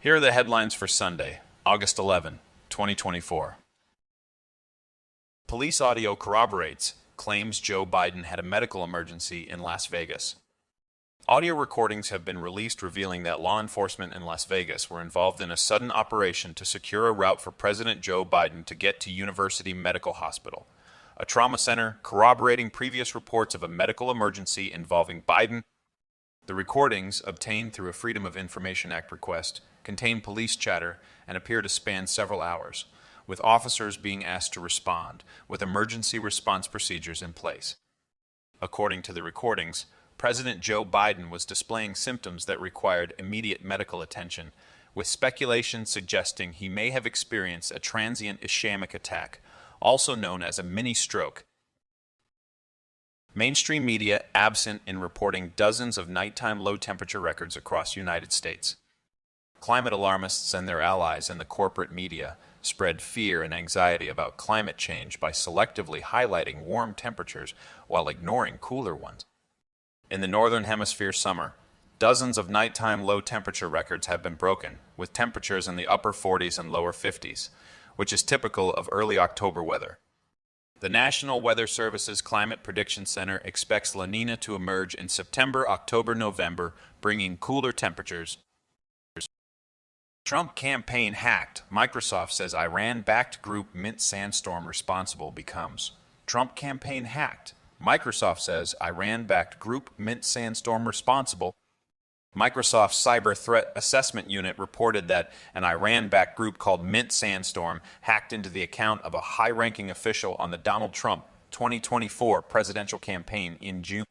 Here are the headlines for Sunday, August 11, 2024. Police audio corroborates claims Joe Biden had a medical emergency in Las Vegas. Audio recordings have been released revealing that law enforcement in Las Vegas were involved in a sudden operation to secure a route for President Joe Biden to get to University Medical Hospital, a trauma center corroborating previous reports of a medical emergency involving Biden. The recordings, obtained through a Freedom of Information Act request, contain police chatter and appear to span several hours, with officers being asked to respond, with emergency response procedures in place. According to the recordings, President Joe Biden was displaying symptoms that required immediate medical attention, with speculation suggesting he may have experienced a transient ischemic attack, also known as a mini-stroke. Mainstream media absent in reporting dozens of nighttime low-temperature records across the United States. Climate alarmists and their allies in the corporate media spread fear and anxiety about climate change by selectively highlighting warm temperatures while ignoring cooler ones. In the Northern Hemisphere summer, dozens of nighttime low-temperature records have been broken, with temperatures in the upper 40s and lower 50s, which is typical of early October weather. The National Weather Service's Climate Prediction Center expects La Nina to emerge in September, October, November, bringing cooler temperatures. Trump campaign hacked. Microsoft says Iran-backed group Mint Sandstorm responsible becomes. Trump campaign hacked. Microsoft says Iran-backed group Mint Sandstorm responsible. Microsoft's Cyber Threat Assessment Unit reported that an Iran-backed group called Mint Sandstorm hacked into the account of a high-ranking official on the Donald Trump 2024 presidential campaign in June.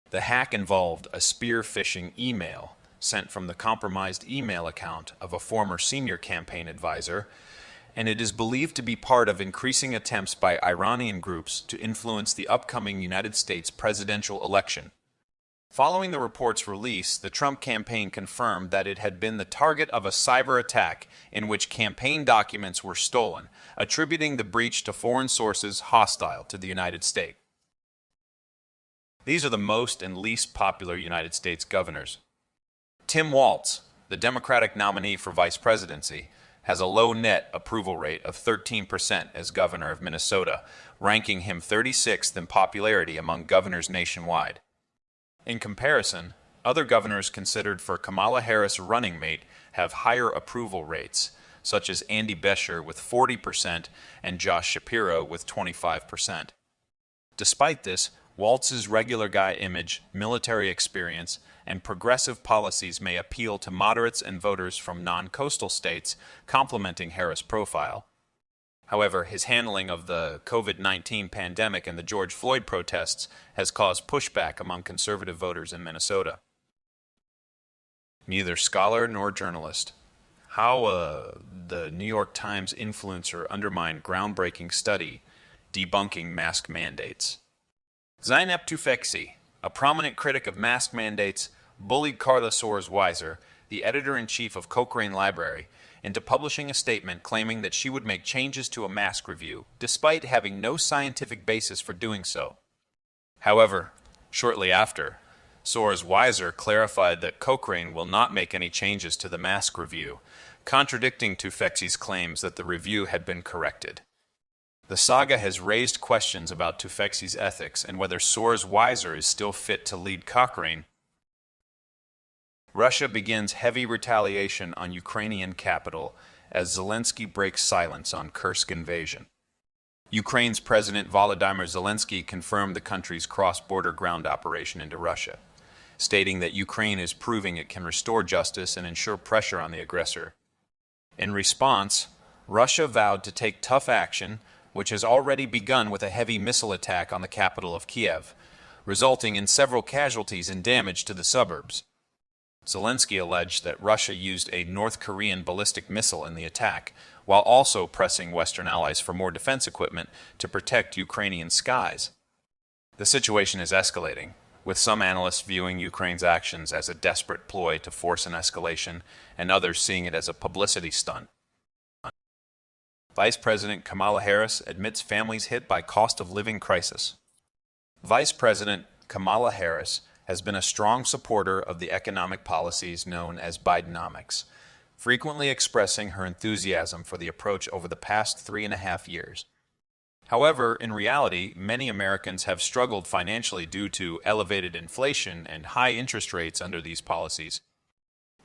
The hack involved a spear-phishing email sent from the compromised email account of a former senior campaign advisor, and it is believed to be part of increasing attempts by Iranian groups to influence the upcoming United States presidential election. Following the report's release, the Trump campaign confirmed that it had been the target of a cyber attack in which campaign documents were stolen, attributing the breach to foreign sources hostile to the United States. These are the most and least popular United States governors. Tim Walz, the Democratic nominee for vice presidency, has a low net approval rate of 13% as governor of Minnesota, ranking him 36th in popularity among governors nationwide. In comparison, other governors considered for Kamala Harris' running mate have higher approval rates, such as Andy Beshear with 40% and Josh Shapiro with 25%. Despite this, Walz's regular guy image, military experience, and progressive policies may appeal to moderates and voters from non-coastal states, complementing Harris' profile. However, his handling of the COVID-19 pandemic and the George Floyd protests has caused pushback among conservative voters in Minnesota. Neither scholar nor journalist. How the New York Times influencer undermined groundbreaking study debunking mask mandates. Zeynep Tufekci, a prominent critic of mask mandates, bullied Carla Soares-Weiser, the editor-in-chief of Cochrane Library, into publishing a statement claiming that she would make changes to a mask review, despite having no scientific basis for doing so. However, shortly after, Soares-Weiser clarified that Cochrane will not make any changes to the mask review, contradicting Tufekci's claims that the review had been corrected. The saga has raised questions about Tufekci's ethics and whether Soares-Weiser is still fit to lead Cochrane. Russia begins heavy retaliation on Ukrainian capital as Zelensky breaks silence on Kursk invasion. Ukraine's President Volodymyr Zelensky confirmed the country's cross-border ground operation into Russia, stating that Ukraine is proving it can restore justice and ensure pressure on the aggressor. In response, Russia vowed to take tough action, which has already begun with a heavy missile attack on the capital of Kiev, resulting in several casualties and damage to the suburbs. Zelensky alleged that Russia used a North Korean ballistic missile in the attack, while also pressing Western allies for more defense equipment to protect Ukrainian skies. The situation is escalating, with some analysts viewing Ukraine's actions as a desperate ploy to force an escalation, and others seeing it as a publicity stunt. Vice President Kamala Harris admits families hit by cost of living crisis. Vice President Kamala Harris has been a strong supporter of the economic policies known as Bidenomics, frequently expressing her enthusiasm for the approach over the past 3.5 years. However, in reality, many Americans have struggled financially due to elevated inflation and high interest rates under these policies.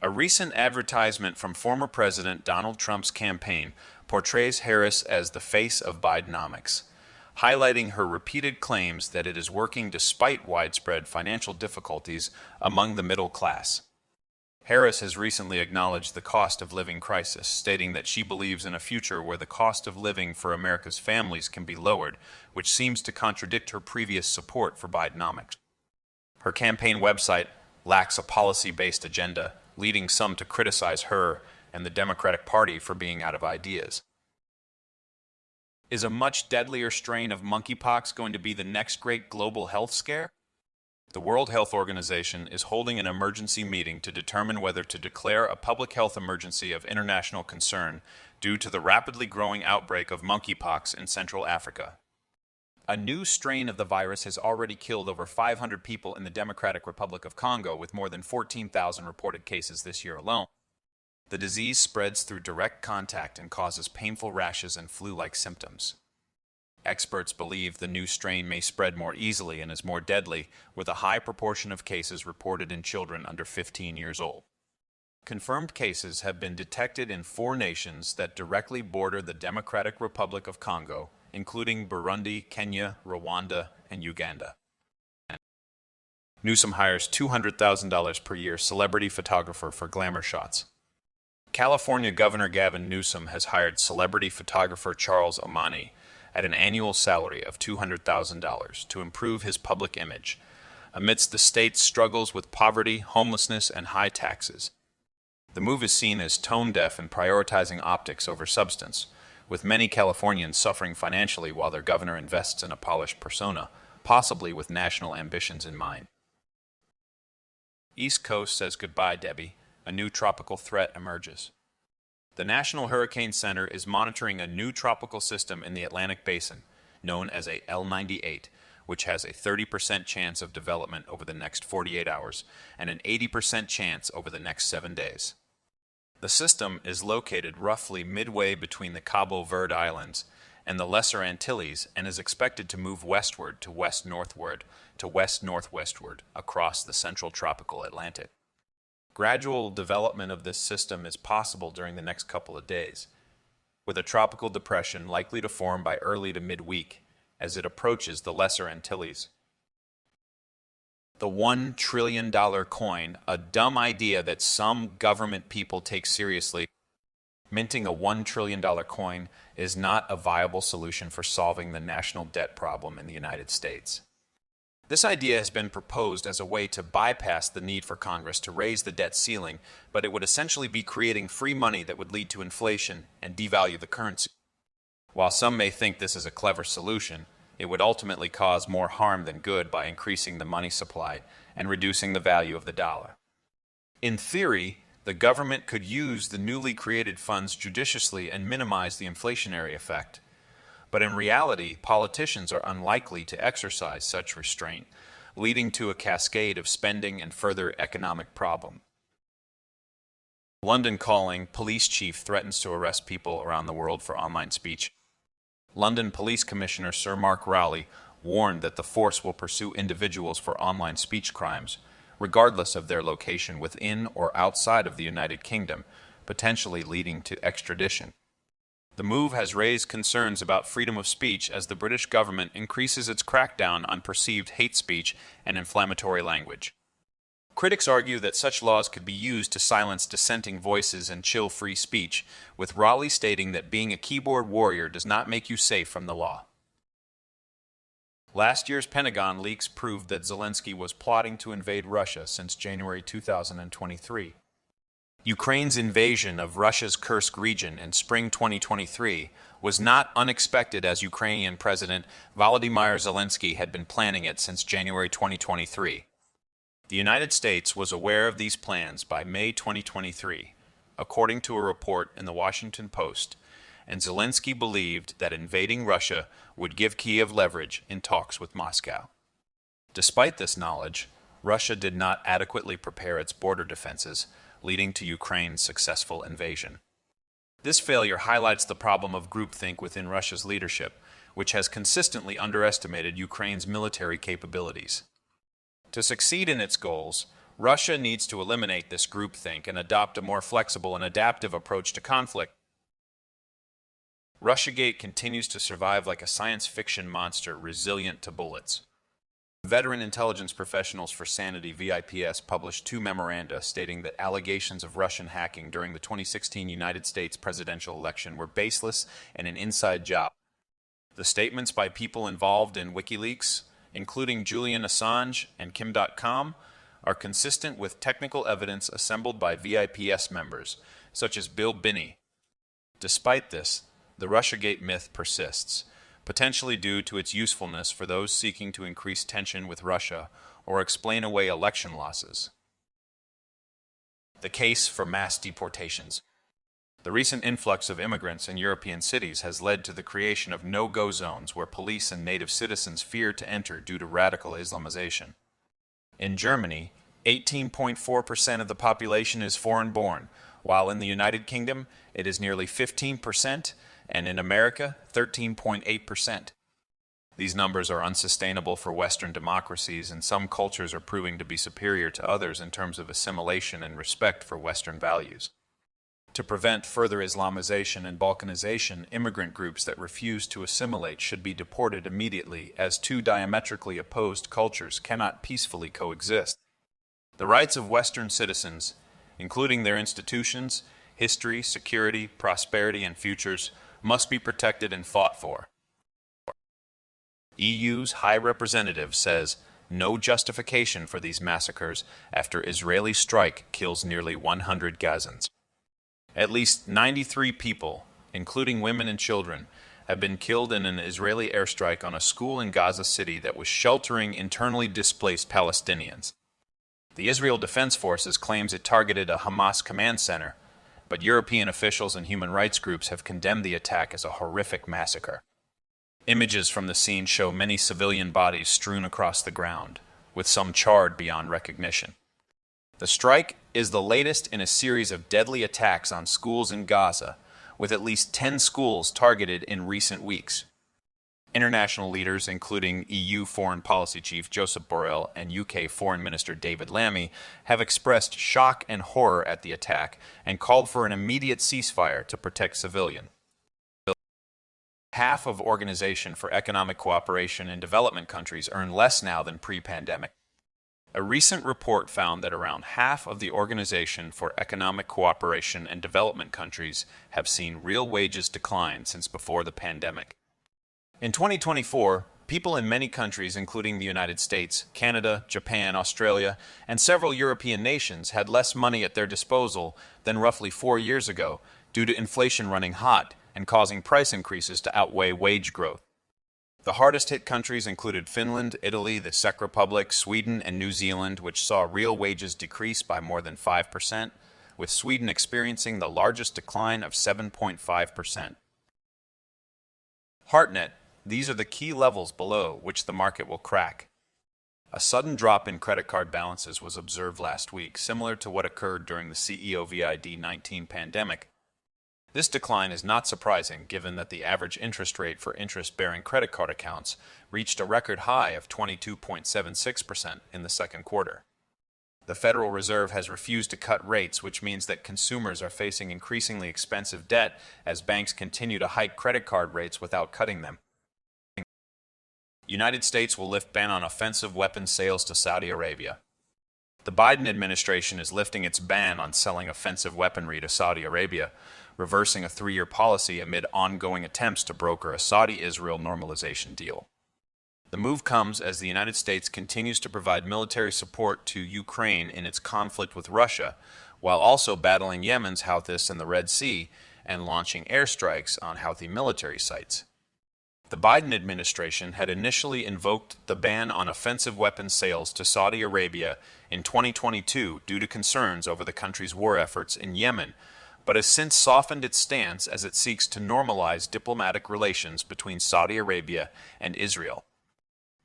A recent advertisement from former President Donald Trump's campaign portrays Harris as the face of Bidenomics, highlighting her repeated claims that it is working despite widespread financial difficulties among the middle class. Harris has recently acknowledged the cost of living crisis, stating that she believes in a future where the cost of living for America's families can be lowered, which seems to contradict her previous support for Bidenomics. Her campaign website lacks a policy-based agenda, leading some to criticize her and the Democratic Party for being out of ideas. Is a much deadlier strain of monkeypox going to be the next great global health scare? The World Health Organization is holding an emergency meeting to determine whether to declare a public health emergency of international concern due to the rapidly growing outbreak of monkeypox in Central Africa. A new strain of the virus has already killed over 500 people in the Democratic Republic of Congo, with more than 14,000 reported cases this year alone. The disease spreads through direct contact and causes painful rashes and flu-like symptoms. Experts believe the new strain may spread more easily and is more deadly, with a high proportion of cases reported in children under 15 years old. Confirmed cases have been detected in 4 nations that directly border the Democratic Republic of Congo, including Burundi, Kenya, Rwanda, and Uganda. Newsom hires $200,000 per year celebrity photographer for glamour shots. California Governor Gavin Newsom has hired celebrity photographer Charles Omani at an annual salary of $200,000 to improve his public image, amidst the state's struggles with poverty, homelessness, and high taxes. The move is seen as tone-deaf and prioritizing optics over substance, with many Californians suffering financially while their governor invests in a polished persona, possibly with national ambitions in mind. East Coast says goodbye, Debbie. A new tropical threat emerges. The National Hurricane Center is monitoring a new tropical system in the Atlantic Basin, known as a L98, which has a 30% chance of development over the next 48 hours and an 80% chance over the next 7 days. The system is located roughly midway between the Cabo Verde Islands and the Lesser Antilles and is expected to move westward to west-northward to west-northwestward across the central tropical Atlantic. Gradual development of this system is possible during the next couple of days, with a tropical depression likely to form by early to midweek as it approaches the Lesser Antilles. The $1 trillion coin, a dumb idea that some government people take seriously. Minting a $1 trillion coin is not a viable solution for solving the national debt problem in the United States. This idea has been proposed as a way to bypass the need for Congress to raise the debt ceiling, but it would essentially be creating free money that would lead to inflation and devalue the currency. While some may think this is a clever solution, it would ultimately cause more harm than good by increasing the money supply and reducing the value of the dollar. In theory, the government could use the newly created funds judiciously and minimize the inflationary effect. But in reality, politicians are unlikely to exercise such restraint, leading to a cascade of spending and further economic problems. London calling, police chief threatens to arrest people around the world for online speech. London Police Commissioner Sir Mark Rowley warned that the force will pursue individuals for online speech crimes, regardless of their location within or outside of the United Kingdom, potentially leading to extradition. The move has raised concerns about freedom of speech as the British government increases its crackdown on perceived hate speech and inflammatory language. Critics argue that such laws could be used to silence dissenting voices and chill free speech, with Raleigh stating that being a keyboard warrior does not make you safe from the law. Last year's Pentagon leaks proved that Zelensky was plotting to invade Russia since January 2023. Ukraine's invasion of Russia's Kursk region in spring 2023 was not unexpected, as Ukrainian President Volodymyr Zelensky had been planning it since January 2023. The United States was aware of these plans by May 2023, according to a report in the Washington Post, and Zelensky believed that invading Russia would give Kyiv leverage in talks with Moscow. Despite this knowledge, Russia did not adequately prepare its border defenses, leading to Ukraine's successful invasion. This failure highlights the problem of groupthink within Russia's leadership, which has consistently underestimated Ukraine's military capabilities. To succeed in its goals, Russia needs to eliminate this groupthink and adopt a more flexible and adaptive approach to conflict. Russiagate continues to survive like a science fiction monster resilient to bullets. Veteran intelligence professionals for Sanity VIPS published 2 memoranda stating that allegations of Russian hacking during the 2016 United States presidential election were baseless and an inside job. The statements by people involved in WikiLeaks, including Julian Assange and Kim.com, are consistent with technical evidence assembled by VIPS members, such as Bill Binney. Despite this, the Russiagate myth persists, potentially due to its usefulness for those seeking to increase tension with Russia or explain away election losses. The case for mass deportations. The recent influx of immigrants in European cities has led to the creation of no-go zones where police and native citizens fear to enter due to radical Islamization. In Germany, 18.4% of the population is foreign-born, while in the United Kingdom it is nearly 15%, and in America, 13.8%. These numbers are unsustainable for Western democracies, and some cultures are proving to be superior to others in terms of assimilation and respect for Western values. To prevent further Islamization and Balkanization, immigrant groups that refuse to assimilate should be deported immediately, as 2 diametrically opposed cultures cannot peacefully coexist. The rights of Western citizens, including their institutions, history, security, prosperity, and futures, must be protected and fought for. EU's High Representative says no justification for these massacres after Israeli strike kills nearly 100 Gazans. At least 93 people, including women and children, have been killed in an Israeli airstrike on a school in Gaza City that was sheltering internally displaced Palestinians. The Israel Defense Forces claims it targeted a Hamas command center, but European officials and human rights groups have condemned the attack as a horrific massacre. Images from the scene show many civilian bodies strewn across the ground, with some charred beyond recognition. The strike is the latest in a series of deadly attacks on schools in Gaza, with at least 10 schools targeted in recent weeks. International leaders, including EU Foreign Policy Chief Joseph Borrell and UK Foreign Minister David Lammy, have expressed shock and horror at the attack and called for an immediate ceasefire to protect civilians. Half of Organization for Economic Cooperation in development countries earn less now than pre-pandemic. A recent report found that around half of the Organization for Economic Cooperation and development countries have seen real wages decline since before the pandemic. In 2024, people in many countries, including the United States, Canada, Japan, Australia, and several European nations, had less money at their disposal than roughly 4 years ago due to inflation running hot and causing price increases to outweigh wage growth. The hardest-hit countries included Finland, Italy, the Czech Republic, Sweden, and New Zealand, which saw real wages decrease by more than 5%, with Sweden experiencing the largest decline of 7.5%. HeartNet. These are the key levels below which the market will crack. A sudden drop in credit card balances was observed last week, similar to what occurred during the COVID-19 pandemic. This decline is not surprising given that the average interest rate for interest-bearing credit card accounts reached a record high of 22.76% in the second quarter. The Federal Reserve has refused to cut rates, which means that consumers are facing increasingly expensive debt as banks continue to hike credit card rates without cutting them. United States will lift ban on offensive weapons sales to Saudi Arabia. The Biden administration is lifting its ban on selling offensive weaponry to Saudi Arabia, reversing a 3-year policy amid ongoing attempts to broker a Saudi-Israel normalization deal. The move comes as the United States continues to provide military support to Ukraine in its conflict with Russia, while also battling Yemen's Houthis in the Red Sea and launching airstrikes on Houthi military sites. The Biden administration had initially invoked the ban on offensive weapons sales to Saudi Arabia in 2022 due to concerns over the country's war efforts in Yemen, but has since softened its stance as it seeks to normalize diplomatic relations between Saudi Arabia and Israel.